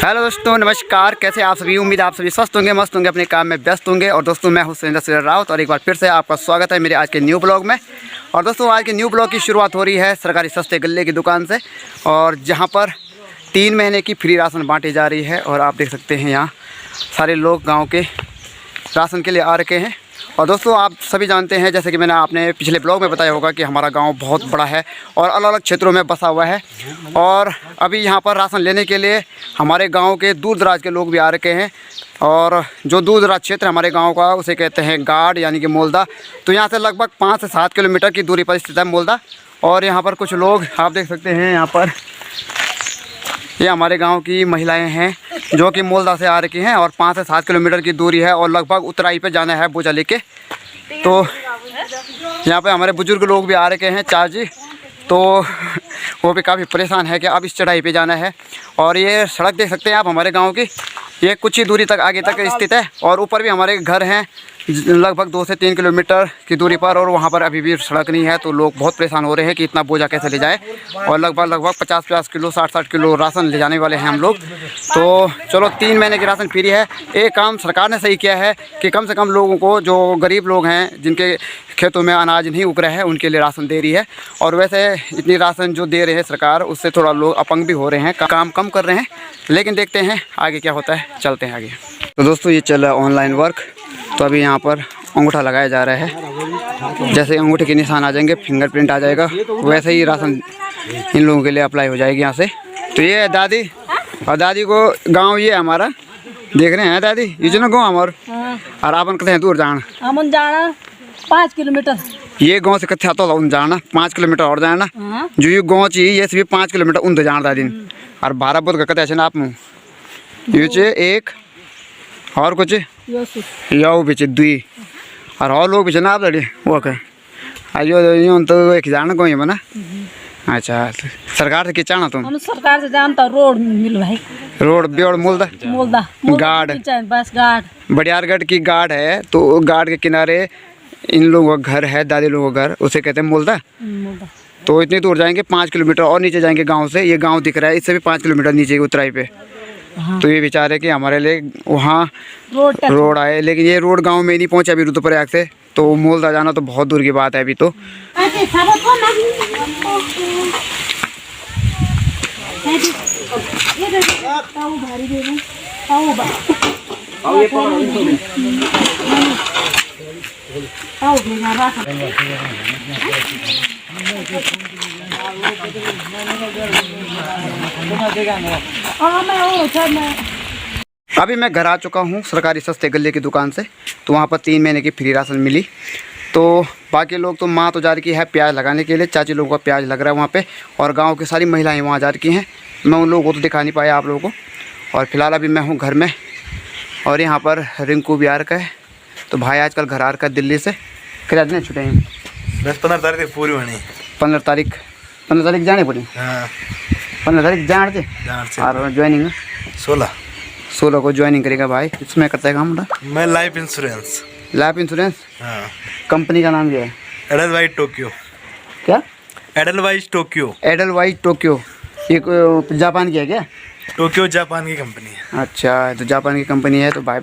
Hello दोस्तों, नमस्कार। कैसे आप सभी? उम्मीद आप सभी स्वस्थ होंगे, मस्त होंगे, अपने काम में व्यस्त होंगे। और दोस्तों, मैं हूं सुरेंद्र राउत और एक बार फिर से आपका स्वागत है मेरे आज के न्यू ब्लॉग में। और दोस्तों, आज के न्यू ब्लॉग की शुरुआत हो रही है सरकारी सस्ते गल्ले की दुकान से, और जहां पर 3 महीने की फ्री राशन बांटी जा रही है। और आप देख सकते हैं यहाँ सारे लोग गाँव के राशन के लिए आ रखे हैं। और दोस्तों, आप सभी जानते हैं, जैसे कि मैंने आपने पिछले ब्लॉग में बताया होगा कि हमारा गांव बहुत बड़ा है और अलग अलग क्षेत्रों में बसा हुआ है। और अभी यहां पर राशन लेने के लिए हमारे गांव के दूर दराज के लोग भी आ रखे हैं। और जो दूर दराज क्षेत्र हमारे गांव का, उसे कहते हैं गाढ़ यानी कि मोलदा। तो यहाँ से लगभग 5 से 7 किलोमीटर की दूरी पर स्थित है मोलदा। और यहाँ पर कुछ लोग आप देख सकते हैं, यहाँ पर ये हमारे गांव की महिलाएं हैं जो कि मोलदा से आ रखी हैं। और 5 से 7 किलोमीटर की दूरी है और लगभग उतराई पे जाना है बोझा लेके। तो यहाँ पे हमारे बुजुर्ग लोग भी आ रखे हैं, चाची, तो वो भी काफ़ी परेशान है कि अब इस चढ़ाई पे जाना है। और ये सड़क देख सकते हैं आप हमारे गांव की, ये कुछ ही दूरी तक आगे तक स्थित है। और ऊपर भी हमारे घर हैं लगभग 2 से 3 किलोमीटर की दूरी पर, और वहाँ पर अभी भी सड़क नहीं है। तो लोग बहुत परेशान हो रहे हैं कि इतना बोझा कैसे ले जाए। और लगभग 50-50 किलो, 60-60 किलो राशन ले जाने वाले हैं हम लोग। तो चलो, 3 महीने की राशन फ्री है। एक काम सरकार ने सही किया है कि कम से कम लोगों को, जो गरीब लोग हैं जिनके खेतों में अनाज नहीं उग रहा है, उनके लिए राशन दे रही है। और वैसे इतनी राशन जो दे रहे हैं सरकार, उससे थोड़ा लोग अपंग भी हो रहे हैं, काम कम कर रहे हैं। लेकिन देखते हैं आगे क्या होता है, चलते हैं आगे। तो दोस्तों, ये चल रहा है ऑनलाइन वर्क। तो अभी यहाँ पर अंगूठा लगाया जा रहा है। जैसे अंगूठे के निशान आ जाएंगे, फिंगरप्रिंट आ जाएगा, वैसे ही राशन इन लोगों के लिए अप्लाई हो जाएगी यहाँ से। तो ये है दादी, और दादी को गांव ये हमारा देख रहे हैं दादी, ये जो ना गाँव हमारा। और आपन कथे दूर जाना 5 किलोमीटर। ये गाँव से कथे आता जाना 5 किलोमीटर और जाना। जो ये गाँव चाहिए ये से भी 5 किलोमीटर उन जाना दादी। और 12 बोध का कथे आप ये एक और कुछ यो भी 2 और लोग भी ना आप लड़ी वो कह आयो तो एक जाना को ही बना। अच्छा, सरकार से क्या चाहना तुम? हम सरकार से जानता रोड मिल भाई, रोड बेड़ मोलदा गार्ड, बस गार्ड, बड़ियारगढ़ की गार्ड है। तो गार्ड के किनारे इन लोगों का घर है, दादी लोगों का घर, उसे कहते हैं मोलदा। तो इतनी दूर जाएंगे 5 किलोमीटर और नीचे जाएंगे गांव से। ये गांव दिख रहा है, इससे भी 5 किलोमीटर नीचे की उतराई पे। तो ये विचार है कि हमारे लिए वहाँ रोड आए, लेकिन ये रोड गांव में नहीं पहुँचा अभी रुद्रप्रयाग से। तो मोलदा जाना तो बहुत दूर की बात है अभी। तो अभी मैं घर आ चुका हूँ सरकारी सस्ते गल्ले की दुकान से। तो वहाँ पर 3 महीने की फ्री राशन मिली। तो बाकी लोग तो माँ तो जा रही है प्याज लगाने के लिए, चाची लोगों का प्याज लग रहा है वहाँ पे। और गांव की सारी महिलाएं वहाँ जा रही हैं। मैं उन लोगों को तो दिखा नहीं पाया आप लोगों को। और फिलहाल अभी मैं हूँ घर में। और यहाँ पर रिंकू भी आ रखा है। तो भाई आजकल घर आ रखा है दिल्ली से। कितना दिन छुट्टे हैं? 10-15 तारीख पूरी होनी। 15 तारीख जाने पड़ी। 15 तारीख जाने और ज्वाइनिंग 16 को ज्वाइनिंग करेगा भाई। इसमें करता है काम? मैं लाइफ इंश्योरेंस। हाँ। कंपनी का नाम क्या है? Edelweiss Tokyo. क्या? Edelweiss Tokyo. ये जापान की है क्या? टोक्यो जापान की कंपनी है। अच्छा, तो जापान की कंपनी है। तो भाई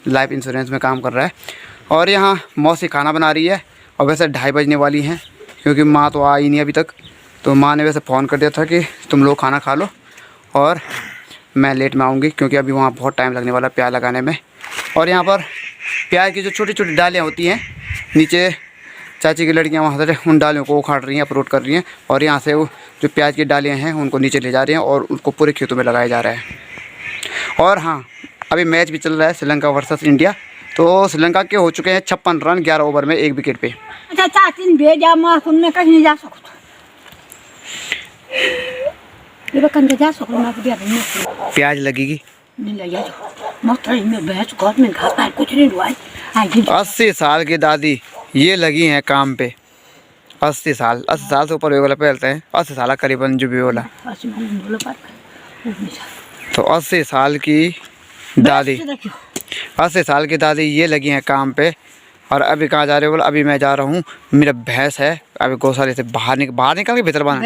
लाइफ इंश्योरेंस में काम कर रहा है। और यहाँ मौसी खाना बना रही है। और वैसे 2:30 बजने वाली हैं, क्योंकि माँ तो आई नहीं अभी तक। तो माँ ने वैसे फ़ोन कर दिया था कि तुम लोग खाना खा लो और मैं लेट में आऊँगी, क्योंकि अभी वहाँ बहुत टाइम लगने वाला प्याज लगाने में। और यहाँ पर प्याज की जो छोटी छोटी डालियाँ होती हैं, नीचे चाची की लड़कियाँ वहाँ से उन डालियों को उखाड़ रही हैं, अपलोड कर रही हैं। और यहाँ से वो जो प्याज की डालियाँ हैं उनको नीचे ले जा रही हैं और उनको पूरे खेतों में लगाया जा रहा है। और हाँ, अभी मैच भी चल रहा है श्रीलंका वर्सेस इंडिया। तो श्रीलंका के हो चुके हैं 56 रन 11 ओवर में 1 विकेट पे। अच्छा, चाची भेजा मैं तुमने कहीं नहीं जा सकता। ये बकन जा सकता मैं प्याज लगेगी नहीं ले जा मत में बैठ घर में घास पार कुछ नहीं हुआ। 80 साल की दादी ये लगी हैं काम पे। 80 साल से ऊपर वाला पहलते हैं। 80 साल करीबन जो भी बोला। तो 80 साल की दादी, 80 साल की दादी ये लगी हैं काम पे। और अभी कहाँ जा रहे हो? बोला अभी मैं जा रहा हूँ, मेरा भैंस है, अभी गौशाले से बाहर निकल के भीतर बना।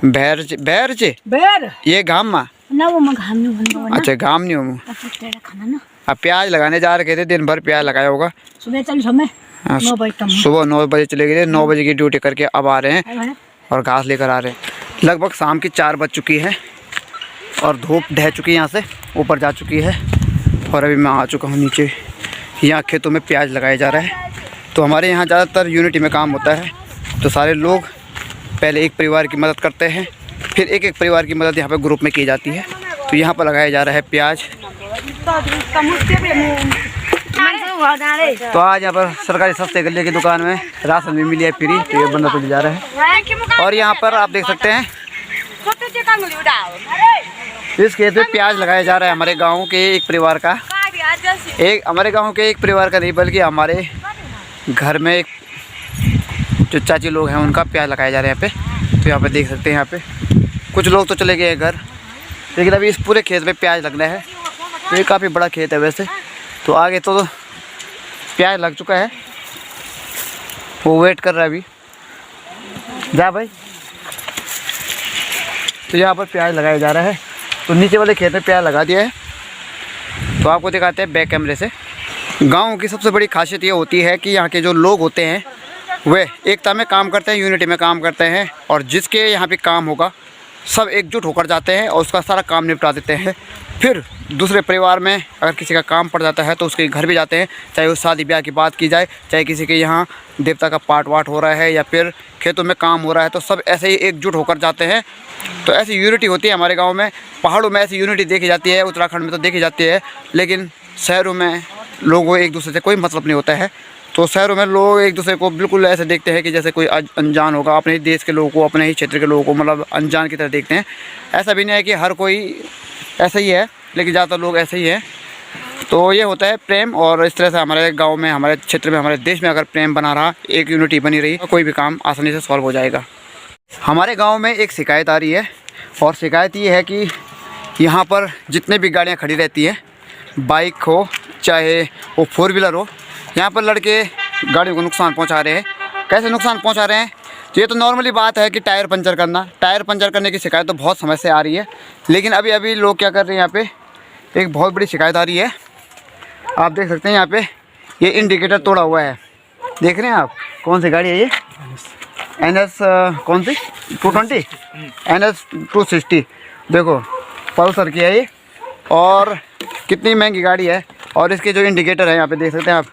भेड़ ये गाँव में ना वो मैं घाम नहीं बंद ना। अच्छा घाम नहीं हूँ। तेरा खाना ना। अब प्याज लगाने जा रहे थे, दिन भर प्याज लगाया होगा। सुबह चल समय हाँ, 9 बजे तक। सुबह 9 बजे चले गए, 9 बजे की ड्यूटी करके अब आ रहे हैं और घास लेकर आ रहे हैं। लगभग शाम की 4 बज चुकी है और धूप ढह चुकी है, यहाँ से ऊपर जा चुकी है। और अभी मैं आ चुका हूँ नीचे। यहाँ खेतों में प्याज लगाया जा रहा है। तो हमारे यहाँ ज़्यादातर यूनिटी में काम होता है, तो सारे लोग पहले एक परिवार की मदद करते हैं, फिर एक एक परिवार की मदद यहाँ पर ग्रुप में की जाती है। तो यहाँ पर लगाया जा रहा है प्याज। तो आज यहाँ पर सरकारी सस्ते गल्ले की दुकान में राशन भी मिली है फ्री, तो ये बंदा तो ले जा रहा है। और यहाँ पर आप देख सकते हैं इस खेत में प्याज लगाया जा रहा है हमारे गाँव के एक परिवार का। हमारे गाँव के एक परिवार का नहीं, बल्कि हमारे घर में एक जो चाची लोग हैं उनका प्याज लगाया जा रहा है यहाँ पे। तो यहाँ पे देख सकते हैं, यहाँ पे कुछ लोग तो चले गए हैं घर, लेकिन अभी इस पूरे खेत में प्याज लगना है। तो ये काफ़ी बड़ा खेत है वैसे, तो आगे तो प्याज लग चुका है, वो वेट कर रहा है अभी। जा भाई। तो यहाँ पर प्याज लगाया जा रहा है, तो नीचे वाले खेत में प्याज लगा दिया है। तो आपको दिखाते हैं बैक कैमरे से। गाँव की सबसे बड़ी खासियत ये होती है कि यहाँ के जो लोग होते हैं वे एकता में काम करते हैं, यूनिटी में काम करते हैं, और जिसके यहाँ पे काम होगा सब एकजुट होकर जाते हैं और उसका सारा काम निपटा देते हैं। फिर दूसरे परिवार में अगर किसी का काम पड़ जाता है तो उसके घर भी जाते हैं, चाहे उस शादी ब्याह की बात की जाए, चाहे किसी के यहाँ देवता का पाठ वाट हो रहा है या फिर खेतों में काम हो रहा है, तो सब ऐसे ही एकजुट होकर जाते हैं। तो ऐसी यूनिटी होती है हमारे गाँव में। पहाड़ों में ऐसी यूनिटी देखी जाती है, उत्तराखंड में तो देखी जाती है, लेकिन शहरों में लोगों को एक दूसरे से कोई मतलब नहीं होता है। तो शहरों में लोग एक दूसरे को बिल्कुल ऐसे देखते हैं कि जैसे कोई अनजान होगा, अपने ही देश के लोगों को, अपने ही क्षेत्र के लोगों को मतलब अनजान की तरह देखते हैं। ऐसा भी नहीं है कि हर कोई ऐसा ही है, लेकिन ज़्यादातर लोग ऐसे ही हैं। तो ये होता है प्रेम, और इस तरह से हमारे गांव में, हमारे क्षेत्र में, हमारे देश में अगर प्रेम बना रहा, एक यूनिटी बनी रही, तो कोई भी काम आसानी से सॉल्व हो जाएगा। हमारे गाँव में एक शिकायत आ रही है, और शिकायत ये है कि यहाँ पर जितने भी गाड़ियाँ खड़ी रहती हैं, बाइक हो चाहे वो 4 व्हीलर हो, यहाँ पर लड़के गाड़ियों को नुकसान पहुँचा रहे हैं। कैसे नुकसान पहुँचा रहे हैं? तो ये तो नॉर्मली बात है कि टायर पंचर करना। टायर पंचर करने की शिकायत तो बहुत समय से आ रही है, लेकिन अभी लोग क्या कर रहे हैं, यहाँ पे एक बहुत बड़ी शिकायत आ रही है। आप देख सकते हैं यहाँ पे ये इंडिकेटर तोड़ा हुआ है। देख रहे हैं आप? कौन सी गाड़ी है ये? NS कौन सी 220 NS 260। देखो पल्सर की है ये, और कितनी महंगी गाड़ी है। और इसके जो इंडिकेटर है यहाँ पे देख सकते हैं आप,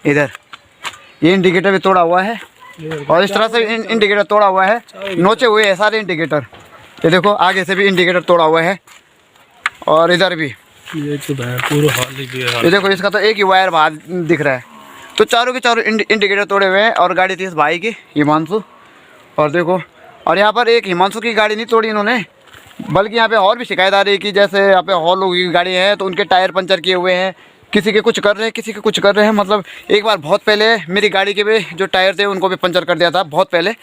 इधर ये इंडिकेटर भी तोड़ा हुआ है, और इस तरह से इंडिकेटर तोड़ा हुआ है, नोचे हुए हैं सारे इंडिकेटर। ये देखो आगे से भी इंडिकेटर तोड़ा हुआ है, और इधर भी ये देखो, इसका तो एक ही वायर बाहर दिख रहा है। तो चारों के चारों इंडिकेटर तोड़े हुए हैं। और गाड़ी थी इस भाई की, हिमांशु। और देखो, और यहाँ पर एक हिमांशु की गाड़ी नहीं तोड़ी इन्होंने, बल्कि यहाँ पे और भी शिकायत आ रही है कि जैसे यहाँ पे और लोगों की गाड़ी है तो उनके टायर पंचर किए हुए हैं, किसी के कुछ कर रहे हैं, किसी के कुछ कर रहे हैं। मतलब एक बार बहुत पहले मेरी गाड़ी के भी जो टायर थे उनको भी पंचर कर दिया था, बहुत पहले।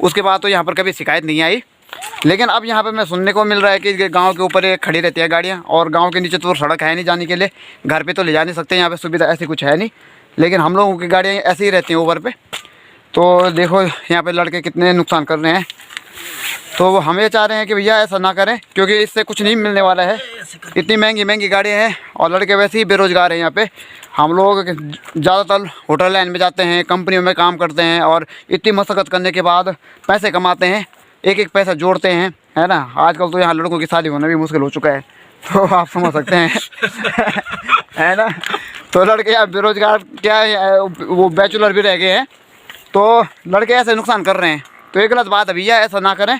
उसके बाद तो यहाँ पर कभी शिकायत नहीं आई, लेकिन अब यहाँ पे मैं सुनने को मिल रहा है कि गांव के ऊपर ये खड़ी रहती है गाड़ियाँ, और गांव के नीचे तो सड़क है नहीं जाने के लिए, घर पे तो ले जा नहीं सकते, यहाँ पे सुविधा ऐसी कुछ है नहीं, लेकिन हम लोगों की गाड़ियाँ ऐसी ही रहती हैं ऊपर पे। तो देखो यहाँ पे लड़के कितने नुकसान कर रहे हैं। तो वो हम ये चाह रहे हैं कि भैया ऐसा ना करें, क्योंकि इससे कुछ नहीं मिलने वाला है। इतनी महंगी महंगी गाड़ियाँ हैं, और लड़के वैसे ही बेरोज़गार हैं यहाँ पे। हम लोग ज़्यादातर होटल लाइन में जाते हैं, कंपनियों में काम करते हैं, और इतनी मशक्क़त करने के बाद पैसे कमाते हैं, एक एक पैसा जोड़ते हैं, है ना। आजकल तो यहाँ लड़कों की शादी होना भी मुश्किल हो चुका है, तो आप समझ सकते हैं है ना। तो लड़के यहाँ बेरोज़गार क्या है, वो बैचलर भी रह गए हैं। तो लड़के ऐसे नुकसान कर रहे हैं, तो ये गलत बात है भैया, ऐसा ना करें,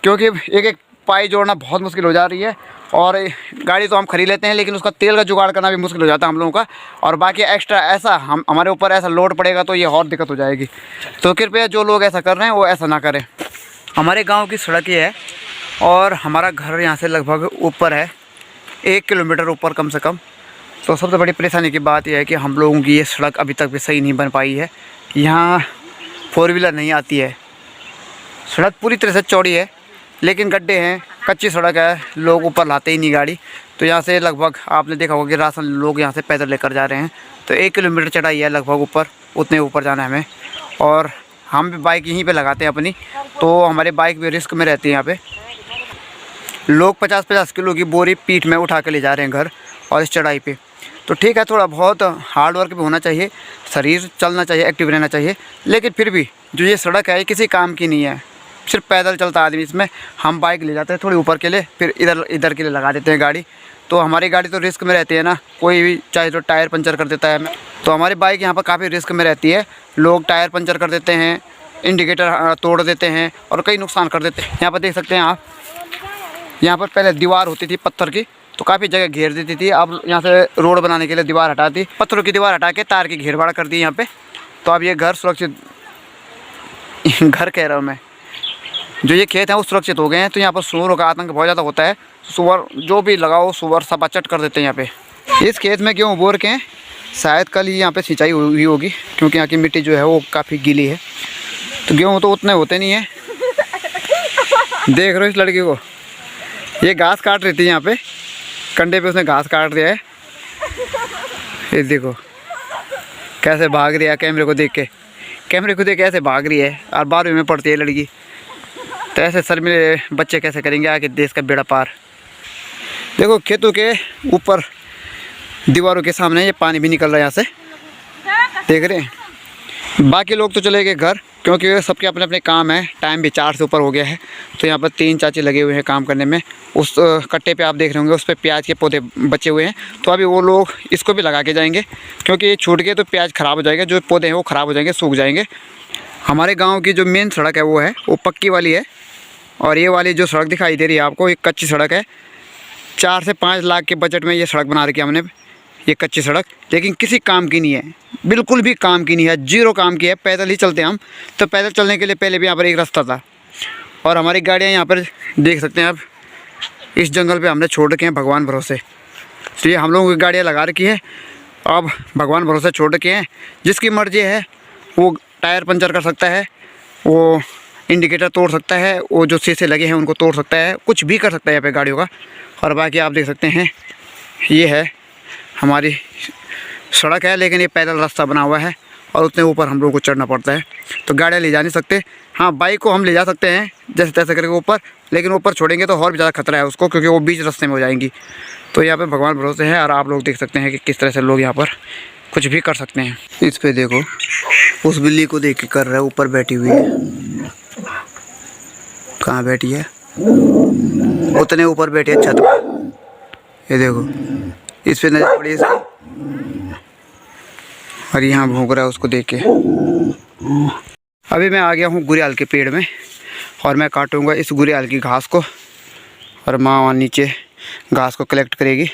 क्योंकि एक एक पाई जोड़ना बहुत मुश्किल हो जा रही है। और गाड़ी तो हम खरीद लेते हैं, लेकिन उसका तेल का जुगाड़ करना भी मुश्किल हो जाता है हम लोगों का। और बाकी एक्स्ट्रा ऐसा हमारे ऊपर ऐसा लोड पड़ेगा तो ये और दिक्कत हो जाएगी। तो कृपया जो लोग ऐसा कर रहे हैं वो ऐसा ना करें। हमारे गांव की सड़क ये है, और हमारा घर यहाँ से लगभग ऊपर है, 1 किलोमीटर ऊपर कम से कम। तो सबसे बड़ी परेशानी की बात यह है कि हम लोगों की ये सड़क अभी तक भी सही नहीं बन पाई है। यहाँ 4 व्हीलर नहीं आती है। सड़क पूरी तरह से चौड़ी है, लेकिन गड्ढे हैं, कच्ची सड़क है, लोग ऊपर लाते ही नहीं गाड़ी। तो यहाँ से लगभग आपने देखा होगा कि राशन लोग यहाँ से पैदल लेकर जा रहे हैं। तो 1 किलोमीटर चढ़ाई है लगभग ऊपर, उतने ऊपर जाना है हमें। और हम भी बाइक यहीं पे लगाते हैं अपनी, तो हमारी बाइक भी रिस्क में रहती है यहाँ पे। लोग 50-50 किलो की बोरी पीठ में उठा के ले जा रहे हैं घर और इस चढ़ाई पे। तो ठीक है, थोड़ा बहुत हार्ड वर्क भी होना चाहिए, शरीर चलना चाहिए, एक्टिव रहना चाहिए, लेकिन फिर भी जो ये सड़क है ये किसी काम की नहीं है। सिर्फ पैदल चलता आदमी इसमें। हम बाइक ले जाते हैं थोड़ी ऊपर के लिए, फिर इधर के लिए लगा देते हैं गाड़ी। तो हमारी गाड़ी तो रिस्क में रहती है ना, कोई भी चाहे तो टायर पंचर कर देता है हमें। तो हमारी बाइक यहाँ पर काफ़ी रिस्क में रहती है। लोग टायर पंचर कर देते हैं, इंडिकेटर तोड़ देते हैं और कई नुकसान कर देते हैं। यहाँ पर देख सकते हैं आप, यहाँ पर पहले दीवार होती थी पत्थर की, तो काफ़ी जगह घेर देती थी। अब यहाँ से रोड बनाने के लिए दीवार हटा दी, पत्थरों की दीवार हटा के तार की घेरबाड़ कर दी यहाँ पे। तो अब ये घर सुरक्षित घर कह रहा हूँ मैं, जो ये खेत हैं वो सुरक्षित हो गए हैं। तो यहाँ पर सूअरों का आतंक बहुत ज़्यादा होता है। सूअर जो भी लगाओ सूअर सब चट कर देते हैं यहाँ पे। इस खेत में गेहूँ बो रखे हैं, शायद कल ही यहाँ पे सिंचाई हुई होगी, क्योंकि यहाँ की मिट्टी जो है वो काफ़ी गीली है। तो गेहूँ तो उतने होते नहीं हैं। देख रहे हो इस लड़की को, ये घास काट रही थी यहाँ पे, कंडे पे उसने घास काट दिया है। ये देखो कैसे भाग रही है कैमरे को देख के, कैमरे को देख के ऐसे भाग रही है। और 12वीं में पढ़ती है लड़की। तो ऐसे शर्मीले बच्चे कैसे करेंगे आगे देश का बेड़ा पार। देखो खेतों के ऊपर दीवारों के सामने ये पानी भी निकल रहा है यहाँ से, देख रहे हैं। बाकी लोग तो चले गए घर, क्योंकि सबके अपने अपने काम है। टाइम भी 4 से ऊपर हो गया है। तो यहाँ पर 3 चाची लगे हुए हैं काम करने में। उस कट्टे पे आप देख रहे होंगे, उस पर प्याज के पौधे बचे हुए हैं। तो अभी वो लोग इसको भी लगा के जाएंगे, क्योंकि ये छूट गए तो प्याज ख़राब हो जाएगा। जो पौधे हैं वो ख़राब हो जाएंगे, सूख जाएंगे। हमारे गाँव की जो मेन सड़क है वो पक्की वाली है, और ये वाली जो सड़क दिखाई दे रही है आपको, एक कच्ची सड़क है। 4 से 5 लाख के बजट में ये सड़क बना रखी है हमने, ये कच्ची सड़क, लेकिन किसी काम की नहीं है, बिल्कुल भी काम की नहीं है, जीरो काम की है। पैदल ही चलते हैं हम। तो पैदल चलने के लिए पहले भी यहाँ पर एक रास्ता था, और हमारी गाड़ियाँ यहाँ पर देख सकते हैं आप, इस जंगल पे हमने छोड़ रखे हैं भगवान भरोसे। तो ये हम लोगों की गाड़ियाँ लगा रखी है, अब भगवान भरोसे छोड़ रखे हैं। जिसकी मर्जी है वो टायर पंचर कर सकता है, वो इंडिकेटर तोड़ सकता है, वो जो शीशे लगे हैं उनको तोड़ सकता है, कुछ भी कर सकता है यहाँ पे गाड़ियों का। और बाकी आप देख सकते हैं ये है हमारी सड़क है, लेकिन ये पैदल रास्ता बना हुआ है और उतने ऊपर हम लोगों को चढ़ना पड़ता है। तो गाड़ियाँ ले जा नहीं सकते। हाँ, बाइक को हम ले जा सकते हैं जैसे तैसे करके ऊपर, लेकिन ऊपर छोड़ेंगे तो और भी ज़्यादा खतरा है उसको, क्योंकि वो बीच रास्ते में हो जाएंगी। तो यहाँ पे भगवान भरोसे है, और आप लोग देख सकते हैं कि किस तरह से लोग यहाँ पर कुछ भी कर सकते हैं। इस पर देखो, उस बिल्ली को देख के कर रहा है, ऊपर बैठी हुई है। कहाँ बैठी है? उतने ऊपर बैठी है छत पर। ये देखो, इस पे नजर पड़ी इसकी, और यहाँ भौंक रहा है उसको देख के। अभी मैं आ गया हूँ गुरियाल के पेड़ में, और मैं काटूंगा इस गुरियाल की घास को, और माँ वहाँ नीचे घास को कलेक्ट करेगी।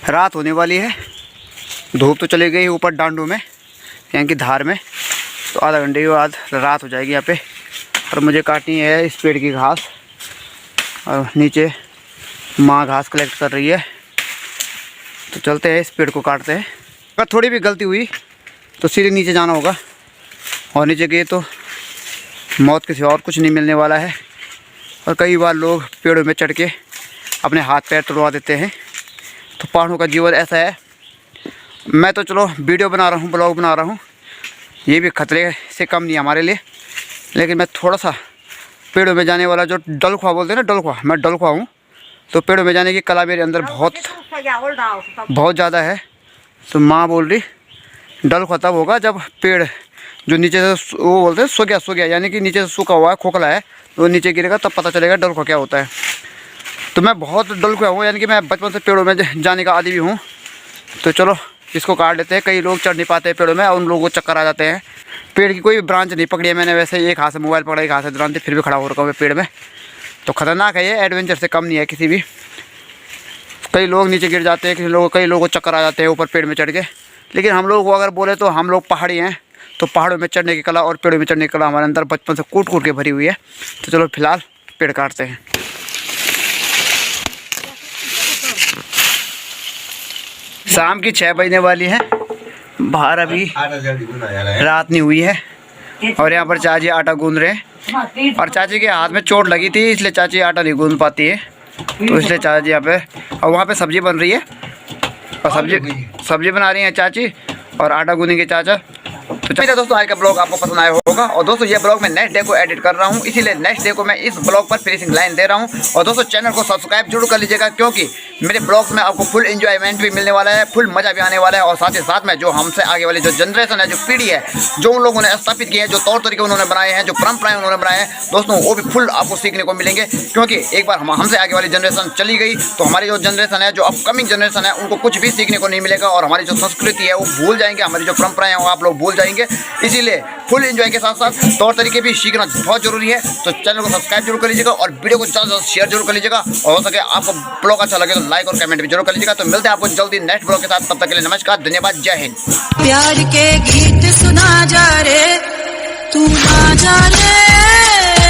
रात होने वाली है, धूप तो चली गई ऊपर डांडू में, यहाँ की धार में। तो आधा घंटे के बाद रात हो जाएगी यहाँ पे, और मुझे काटनी है इस पेड़ की घास। और नीचे माँ घास कलेक्ट कर रही है। तो चलते हैं, इस पेड़ को काटते हैं। अगर थोड़ी भी गलती हुई तो सीधे नीचे जाना होगा, और नीचे गए तो मौत के सिवा और कुछ नहीं मिलने वाला है। और कई बार लोग पेड़ों में चढ़ के अपने हाथ पैर तोड़वा देते हैं। तो पहाड़ों का जीवन ऐसा है। मैं तो चलो वीडियो बना रहा हूँ, ब्लॉग बना रहा हूँ, ये भी खतरे से कम नहीं है हमारे लिए। लेकिन मैं थोड़ा सा पेड़ों में जाने वाला, जो डलख्वा बोलते हैं ना, डलख्वा, मैं डलख्वा हूँ। तो पेड़ों में जाने की कला मेरे अंदर बहुत ज़्यादा है। तो माँ बोल रही डलख्वा तब होगा जब पेड़ जो नीचे से, वो बोलते हैं सो गया, यानी कि नीचे से सूखा हुआ है, खोखला है, तो नीचे गिरेगा तब पता चलेगा डलख्वा क्या होता है। तो मैं बहुत डलख्वा हूँ, यानी कि मैं बचपन से पेड़ों में जाने का आदी भी हूँ। तो चलो इसको काट लेते हैं। कई लोग चढ़ नहीं पाते पेड़ों में, और उन लोगों को चक्कर आ जाते हैं। पेड़ की कोई भी ब्रांच नहीं पकड़ी है मैंने, वैसे एक हाथ से मोबाइल पकड़ा, एक हाथ से दुरान थी, फिर भी खड़ा हो रखा हूँ पेड़ में। तो ख़तरनाक है ये, एडवेंचर से कम नहीं है किसी भी। कई लोग नीचे गिर जाते हैं, कई लोगों को चक्कर आ जाते हैं ऊपर पेड़ में चढ़ के। लेकिन हम लोग को अगर बोले तो हम लोग पहाड़ी हैं, तो पहाड़ों में चढ़ने की कला और पेड़ों में चढ़ने की कला हमारे अंदर बचपन से कूट कूट के भरी हुई है। तो चलो फिलहाल पेड़ काटते हैं। शाम की 6 बजने वाली है, बाहर अभी रात नहीं हुई है, और यहाँ पर चाची आटा गूंद रहे हैं। और चाची के हाथ में चोट लगी थी, इसलिए चाची आटा नहीं गूंद पाती है। तो इसलिए चाची यहाँ पे, और वहाँ पे सब्जी बन रही है, और सब्जी बना रही है चाची, और आटा गूंदेंगे चाचा। तो तो चलिए दोस्तों, आज का ब्लॉग आपको पसंद आया होगा। और दोस्तों ये ब्लॉग मैं नेक्स्ट डे को एडिट कर रहा हूँ, इसीलिए नेक्स्ट डे को मैं इस ब्लॉग पर फिनिशिंग लाइन दे रहा हूँ। और दोस्तों चैनल को सब्सक्राइब जरूर कर लीजिएगा, क्योंकि मेरे ब्लॉग्स में आपको फुल एंजॉयमेंट भी मिलने वाला है, फुल मजा भी आने वाला है। और साथ ही साथ में जो हमसे आगे वाली जो जनरेशन है, जो पीढ़ी है, जो उन लोगों ने स्थापित किए हैं, जो तौर तरीके उन्होंने बनाए हैं, जो परंपराएं उन्होंने बनाए हैं, दोस्तों वो भी फुल आपको सीखने को मिलेंगे। क्योंकि एक बार हमसे आगे वाली जनरेशन चली गई तो हमारी जो जनरेशन है, जो अपकमिंग जनरेशन है, उनको कुछ भी सीखने को नहीं मिलेगा। और हमारी जो संस्कृति है वो भूल जाएंगे, हमारी जो परंपराएं हैं वो आप लोग भूल जाएंगे। इसीलिए फुल एंजॉय के साथ साथ तौर तरीके भी सीखना बहुत जरूरी है। तो चैनल को सब्सक्राइब जरूर कर लीजिएगा और वीडियो को ज़्यादा से ज़्यादा शेयर जरूर कर लीजिएगा। और हो सके आपको ब्लॉग अच्छा लगे तो लाइक और कमेंट भी जरूर कर लीजिएगा। तो मिलते हैं आपको जल्दी नेक्स्ट ब्लॉग के साथ, तब तक के लिए नमस्कार, धन्यवाद, जय हिंद। प्यार के गीत सुना जा रे, तू आ जा रे।